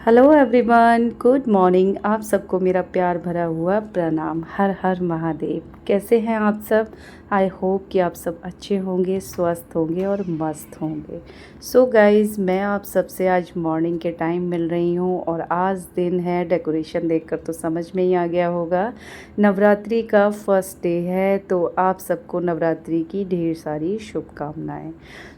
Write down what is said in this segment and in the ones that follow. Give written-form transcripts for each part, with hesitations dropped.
Hello everyone, good morning. आप सबको मेरा प्यार भरा हुआ प्रणाम। हर हर महादेव। कैसे हैं आप सब? आई होप कि आप सब अच्छे होंगे, स्वस्थ होंगे और मस्त होंगे। सो गाइज़, मैं आप सबसे आज मॉर्निंग के टाइम मिल रही हूँ और आज दिन है, डेकोरेशन देखकर तो समझ में ही आ गया होगा, नवरात्रि का फर्स्ट डे है। तो आप सबको नवरात्रि की ढेर सारी शुभकामनाएँ।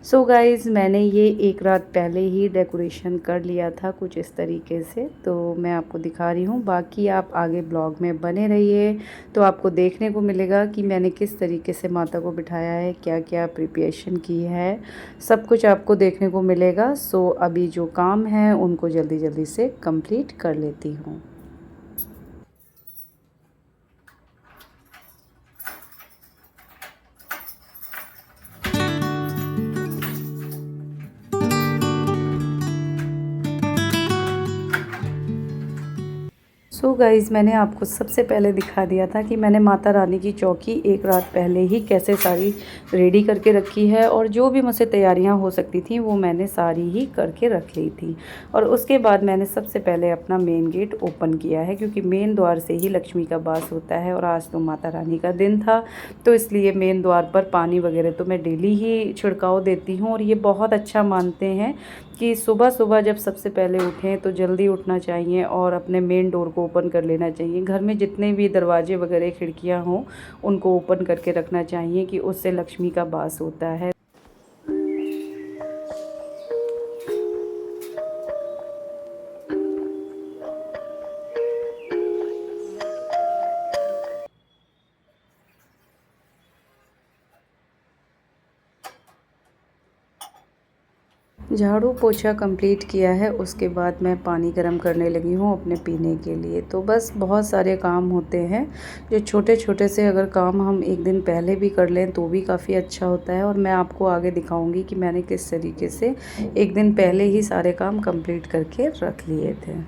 सो गाइज़, मैंने ये एक रात पहले ही डेकोरेशन कर लिया था कुछ इस तरीके से, तो मैं आपको दिखा रही हूँ। बाकी आप आगे ब्लॉग में बने रहिए तो आपको देखने को मिलेगा कि मैंने किस तरीके से माता को बिठाया है, क्या क्या प्रिपरेशन की है, सब कुछ आपको देखने को मिलेगा। सो अभी जो काम है उनको जल्दी जल्दी से कंप्लीट कर लेती हूँ। सो गाइज़, मैंने आपको सबसे पहले दिखा दिया था कि मैंने माता रानी की चौकी एक रात पहले ही कैसे सारी रेडी करके रखी है, और जो भी मुझसे तैयारियां हो सकती थी वो मैंने सारी ही करके रख ली थी। और उसके बाद मैंने सबसे पहले अपना मेन गेट ओपन किया है, क्योंकि मेन द्वार से ही लक्ष्मी का वास होता है और आज तो माता रानी का दिन था, तो इसलिए मेन द्वार पर पानी वगैरह तो मैं डेली ही छिड़काव देती हूँ। और ये बहुत अच्छा मानते हैं कि सुबह सुबह जब सबसे पहले उठें तो जल्दी उठना चाहिए और अपने मेन डोर को ओपन कर लेना चाहिए। घर में जितने भी दरवाजे वगैरह खिड़कियां हों उनको ओपन करके रखना चाहिए, कि उससे लक्ष्मी का वास होता है। झाड़ू पोछा कंप्लीट किया है, उसके बाद मैं पानी गर्म करने लगी हूँ अपने पीने के लिए। तो बस बहुत सारे काम होते हैं जो छोटे छोटे से अगर काम हम एक दिन पहले भी कर लें तो भी काफ़ी अच्छा होता है। और मैं आपको आगे दिखाऊंगी कि मैंने किस तरीके से एक दिन पहले ही सारे काम कंप्लीट करके रख लिए थे।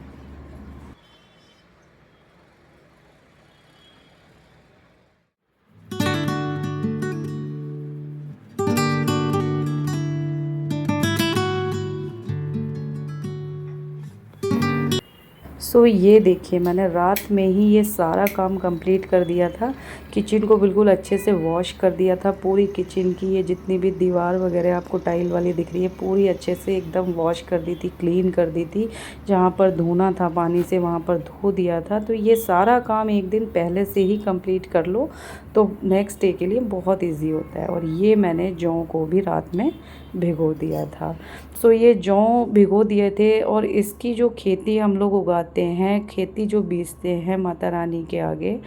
ये देखिए, मैंने रात में ही ये सारा काम कंप्लीट कर दिया था। किचन को बिल्कुल अच्छे से वॉश कर दिया था। पूरी किचन की ये जितनी भी दीवार वगैरह आपको टाइल वाली दिख रही है, पूरी अच्छे से एकदम वॉश कर दी थी, क्लीन कर दी थी। जहाँ पर धोना था पानी से वहाँ पर धो दिया था। तो ये सारा काम एक दिन पहले से ही कंप्लीट कर लो तो नेक्स्ट डे के लिए बहुत ईजी होता है। और ये मैंने जौ को भी रात में भिगो दिया था। ये जौ भिगो दिए थे। और इसकी जो खेती हम लोग उगाते हैं, खेती जो बीजते हैं माता रानी के आगे,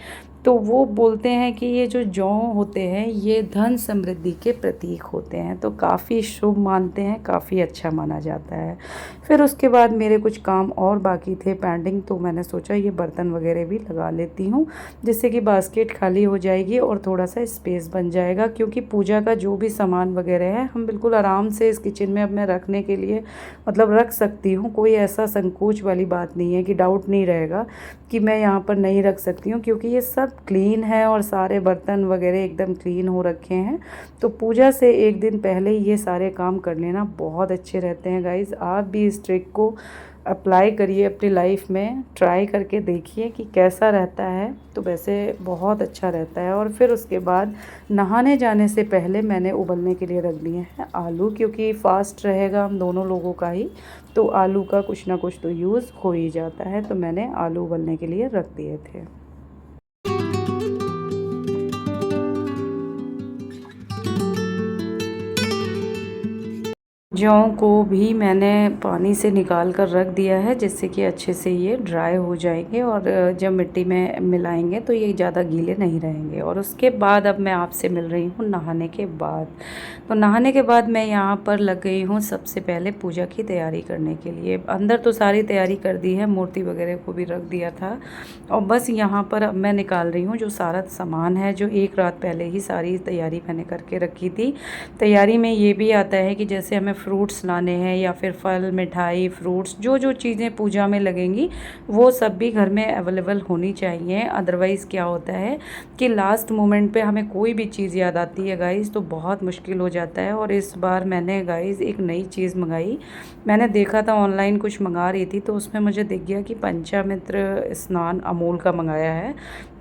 तो वो बोलते हैं कि ये जो जौ होते हैं ये धन समृद्धि के प्रतीक होते हैं, तो काफ़ी शुभ मानते हैं, काफ़ी अच्छा माना जाता है। फिर उसके बाद मेरे कुछ काम और बाकी थे पेंडिंग, तो मैंने सोचा ये बर्तन वगैरह भी लगा लेती हूँ, जिससे कि बास्केट खाली हो जाएगी और थोड़ा सा स्पेस बन जाएगा। क्योंकि पूजा का जो भी सामान वगैरह है हम बिल्कुल आराम से इस किचन में अब मैं रखने के लिए मतलब रख सकती हूँ। कोई ऐसा संकोच वाली बात नहीं है कि डाउट नहीं रहेगा कि मैं यहाँ पर नहीं रख सकती हूँ, क्योंकि ये सब क्लीन है और सारे बर्तन वगैरह एकदम क्लीन हो रखे हैं। तो पूजा से एक दिन पहले ही ये सारे काम कर लेना बहुत अच्छे रहते हैं गाइज़। आप भी इस ट्रिक को अप्लाई करिए अपनी लाइफ में, ट्राई करके देखिए कि कैसा रहता है। तो वैसे बहुत अच्छा रहता है। और फिर उसके बाद नहाने जाने से पहले मैंने उबलने के लिए रख दिए हैं आलू, क्योंकि फास्ट रहेगा हम दोनों लोगों का ही, तो आलू का कुछ ना कुछ तो यूज़ हो ही जाता है। तो मैंने आलू उबलने के लिए रख दिए थे। जौ को भी मैंने पानी से निकाल कर रख दिया है, जिससे कि अच्छे से ये ड्राई हो जाएंगे और जब मिट्टी में मिलाएंगे तो ये ज़्यादा गीले नहीं रहेंगे। और उसके बाद अब मैं आपसे मिल रही हूँ नहाने के बाद। तो नहाने के बाद मैं यहाँ पर लग गई हूँ सबसे पहले पूजा की तैयारी करने के लिए। अंदर तो सारी तैयारी कर दी है, मूर्ति वगैरह को भी रख दिया था, और बस यहाँ पर अब मैं निकाल रही हूँ जो सारा सामान है, जो एक रात पहले ही सारी तैयारी मैंने करके रखी थी। तैयारी में ये भी आता है कि जैसे हमें फ्रूट्स लाने हैं या फिर फल, मिठाई, फ्रूट्स, जो जो चीज़ें पूजा में लगेंगी वो सब भी घर में अवेलेबल होनी चाहिए। अदरवाइज़ क्या होता है कि लास्ट मोमेंट पे हमें कोई भी चीज़ याद आती है गाइज़, तो बहुत मुश्किल हो जाता है। और इस बार मैंने गाइज़ एक नई चीज़ मंगाई। मैंने देखा था ऑनलाइन, कुछ मंगा रही थी तो उसमें मुझे दिख गया कि पंचामृत स्नान अमूल का मंगाया है।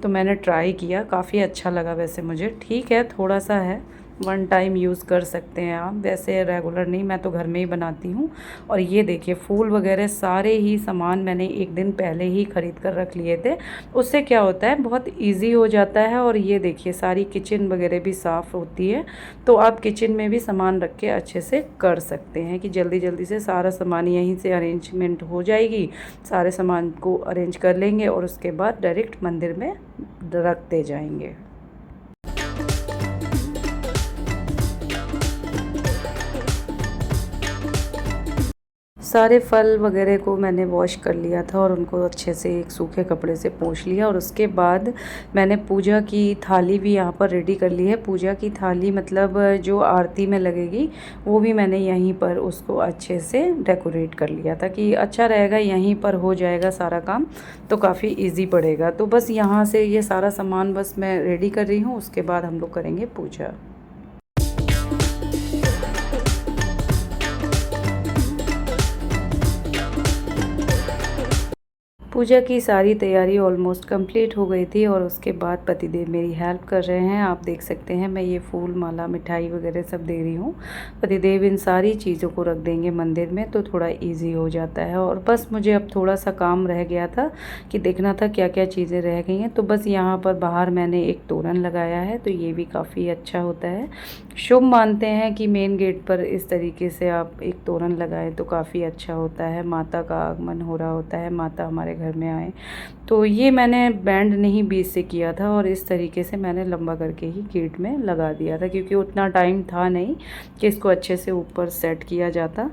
तो मैंने ट्राई किया, काफ़ी अच्छा लगा वैसे मुझे। ठीक है, थोड़ा सा है, वन टाइम यूज़ कर सकते हैं आप, वैसे रेगुलर नहीं, मैं तो घर में ही बनाती हूँ। और ये देखिए फूल वगैरह सारे ही सामान मैंने एक दिन पहले ही ख़रीद कर रख लिए थे। उससे क्या होता है, बहुत इजी हो जाता है। और ये देखिए सारी किचन वगैरह भी साफ़ होती है, तो आप किचन में भी सामान रख के अच्छे से कर सकते हैं कि जल्दी जल्दी से सारा सामान यहीं से अरेंजमेंट हो जाएगी। सारे सामान को अरेंज कर लेंगे और उसके बाद डायरेक्ट मंदिर में रखते जाएंगे। सारे फल वगैरह को मैंने वॉश कर लिया था और उनको अच्छे से एक सूखे कपड़े से पोंछ लिया। और उसके बाद मैंने पूजा की थाली भी यहाँ पर रेडी कर ली है। पूजा की थाली मतलब जो आरती में लगेगी वो भी मैंने यहीं पर उसको अच्छे से डेकोरेट कर लिया था कि अच्छा रहेगा, यहीं पर हो जाएगा सारा काम, तो काफ़ी ईजी पड़ेगा। तो बस यहाँ से ये सारा सामान बस मैं रेडी कर रही हूँ, उसके बाद हम लोग करेंगे पूजा। पूजा की सारी तैयारी ऑलमोस्ट कंप्लीट हो गई थी और उसके बाद पतिदेव मेरी हेल्प कर रहे हैं। आप देख सकते हैं मैं ये फूल माला, मिठाई वगैरह सब दे रही हूँ। पतिदेव इन सारी चीज़ों को रख देंगे मंदिर में, तो थोड़ा इजी हो जाता है। और बस मुझे अब थोड़ा सा काम रह गया था कि देखना था क्या क्या चीज़ें रह गई हैं। तो बस यहाँ पर बाहर मैंने एक तोरण लगाया है, तो ये भी काफ़ी अच्छा होता है। शुभ मानते हैं कि मेन गेट पर इस तरीके से आप एक तोरण लगाएं तो काफ़ी अच्छा होता है। माता का आगमन हो रहा होता है, माता हमारे घर में आए। तो ये मैंने बैंड नहीं बीच से किया था और इस तरीके से मैंने लंबा करके ही गेट में लगा दिया था, क्योंकि उतना टाइम था नहीं कि इसको अच्छे से ऊपर सेट किया जाता।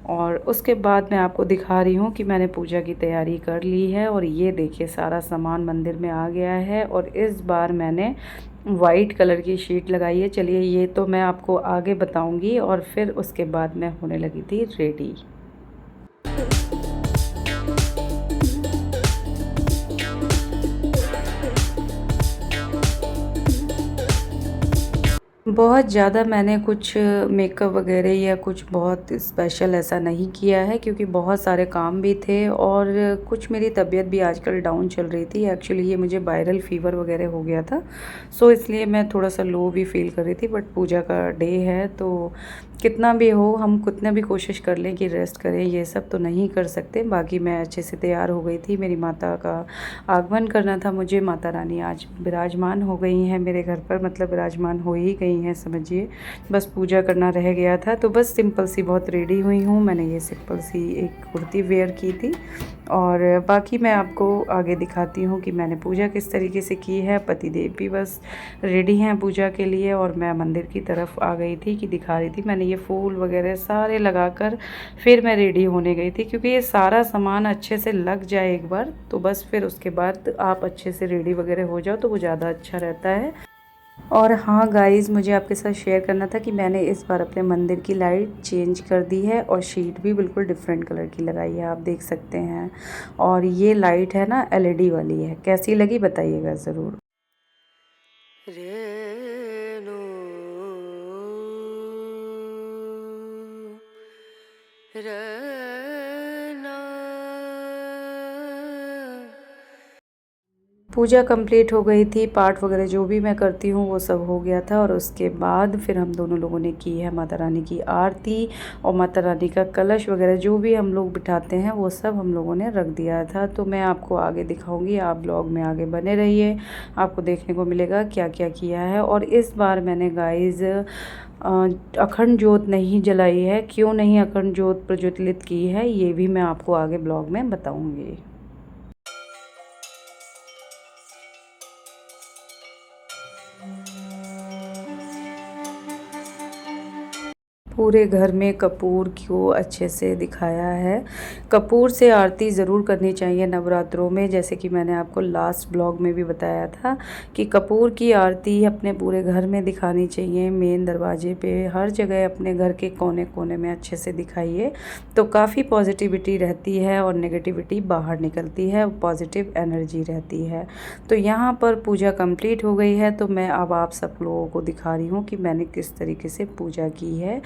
और उसके बाद मैं आपको दिखा रही हूँ कि मैंने पूजा की तैयारी कर ली है। और ये देखिए सारा सामान मंदिर में आ गया है। और इस बार मैंने वाइट कलर की शीट लगाई है। चलिए ये तो मैं आपको आगे बताऊंगी। और फिर उसके बाद मैं होने लगी थी रेडी। बहुत ज़्यादा मैंने कुछ मेकअप वगैरह या कुछ बहुत स्पेशल ऐसा नहीं किया है, क्योंकि बहुत सारे काम भी थे और कुछ मेरी तबीयत भी आजकल डाउन चल रही थी। एक्चुअली ये मुझे वायरल फ़ीवर वगैरह हो गया था, सो इसलिए मैं थोड़ा सा लो भी फील कर रही थी। बट पूजा का डे है तो कितना भी हो, हम कितना भी कोशिश कर लें कि रेस्ट करें, ये सब तो नहीं कर सकते। बाकी मैं अच्छे से तैयार हो गई थी, मेरी माता का आगमन करना था मुझे। माता रानी आज विराजमान हो गई हैं मेरे घर पर, मतलब विराजमान हो ही गई हैं समझिए। बस पूजा करना रह गया था, तो बस सिंपल सी बहुत रेडी हुई हूँ। मैंने ये सिंपल सी एक कुर्ती वेयर की थी और बाकी मैं आपको आगे दिखाती हूँ कि मैंने पूजा किस तरीके से की है। पतिदेव भी बस रेडी हैं पूजा के लिए और मैं मंदिर की तरफ आ गई थी कि दिखा रही थी। मैंने ये फूल वगैरह सारे लगाकर फिर मैं रेडी होने गई थी, क्योंकि ये सारा सामान अच्छे से लग जाए एक बार तो बस फिर उसके बाद आप अच्छे से रेडी वगैरह हो जाओ तो वो ज़्यादा अच्छा रहता है। और हाँ गाइज़, मुझे आपके साथ शेयर करना था कि मैंने इस बार अपने मंदिर की लाइट चेंज कर दी है और शीट भी बिल्कुल डिफरेंट कलर की लगाई है, आप देख सकते हैं। और ये लाइट है ना एलईडी वाली है, कैसी लगी बताइएगा ज़रूर। रेणु रना। पूजा कंप्लीट हो गई थी, पाठ वगैरह जो भी मैं करती हूँ वो सब हो गया था। और उसके बाद फिर हम दोनों लोगों ने की है माता रानी की आरती और माता रानी का कलश वगैरह जो भी हम लोग बिठाते हैं वो सब हम लोगों ने रख दिया था। तो मैं आपको आगे दिखाऊंगी, आप ब्लॉग में आगे बने रहिए, आपको देखने को मिलेगा क्या क्या किया है। और इस बार मैंने गाइज़ अखंड जोत नहीं जलाई है। क्यों नहीं अखंड जोत प्रज्वलित की है ये भी मैं आपको आगे ब्लॉग में बताऊँगी। पूरे घर में कपूर को अच्छे से दिखाया है। कपूर से आरती ज़रूर करनी चाहिए नवरात्रों में, जैसे कि मैंने आपको लास्ट ब्लॉग में भी बताया था कि कपूर की आरती अपने पूरे घर में दिखानी चाहिए, मेन दरवाजे पे, हर जगह अपने घर के कोने कोने में अच्छे से दिखाइए, तो काफ़ी पॉजिटिविटी रहती है और नेगेटिविटी बाहर निकलती है, पॉजिटिव एनर्जी रहती है। तो यहाँ पर पूजा कंप्लीट हो गई है, तो मैं अब आप सब लोगों को दिखा रही हूँ कि मैंने किस तरीके से पूजा की है।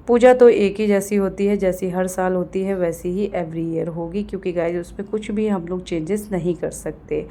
पूजा तो एक ही जैसी होती है, जैसी हर साल होती है वैसी ही एवरी ईयर होगी, क्योंकि गाइस उसमें कुछ भी हम लोग चेंजेस नहीं कर सकते,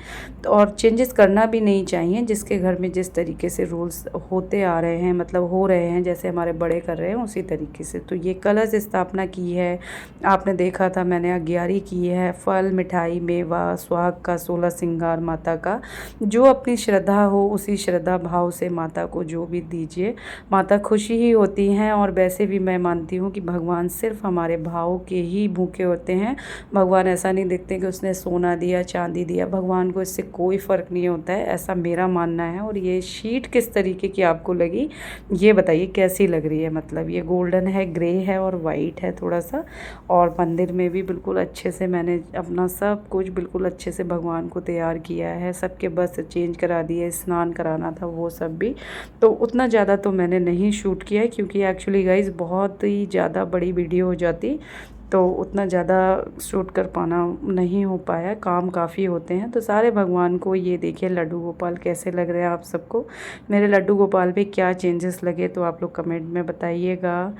तो और चेंजेस करना भी नहीं चाहिए। जिसके घर में जिस तरीके से रूल्स होते आ रहे हैं, मतलब हो रहे हैं, जैसे हमारे बड़े कर रहे हैं उसी तरीके से। तो ये कलश स्थापना की है, आपने देखा था मैंने अग्यारी की है, फल मिठाई मेवा सुहाग का 16 श्रृंगार माता का, जो अपनी श्रद्धा हो उसी श्रद्धा भाव से माता को जो भी दीजिए, माता खुशी ही होती हैं। और वैसे भी मैं मानती हूँ कि भगवान सिर्फ हमारे भाव के ही भूखे होते हैं। भगवान ऐसा नहीं देखते कि उसने सोना दिया चांदी दिया, भगवान को इससे कोई फ़र्क नहीं होता है, ऐसा मेरा मानना है। और ये शीट किस तरीके की आपको लगी ये बताइए, कैसी लग रही है? मतलब ये गोल्डन है, ग्रे है और वाइट है थोड़ा सा। और मंदिर में भी बिल्कुल अच्छे से मैंने अपना सब कुछ बिल्कुल अच्छे से भगवान को तैयार किया है, सबके बस चेंज करा दिए, स्नान कराना था वो सब भी। तो उतना ज़्यादा तो मैंने नहीं शूट किया है, क्योंकि एक्चुअली गाइज़ बहुत ही ज़्यादा बड़ी वीडियो हो जाती, तो उतना ज़्यादा शूट कर पाना नहीं हो पाया, काम काफ़ी होते हैं। तो सारे भगवान को ये देखिए लड्डू गोपाल कैसे लग रहे हैं आप सबको, मेरे लड्डू गोपाल पे क्या चेंजेस लगे तो आप लोग कमेंट में बताइएगा।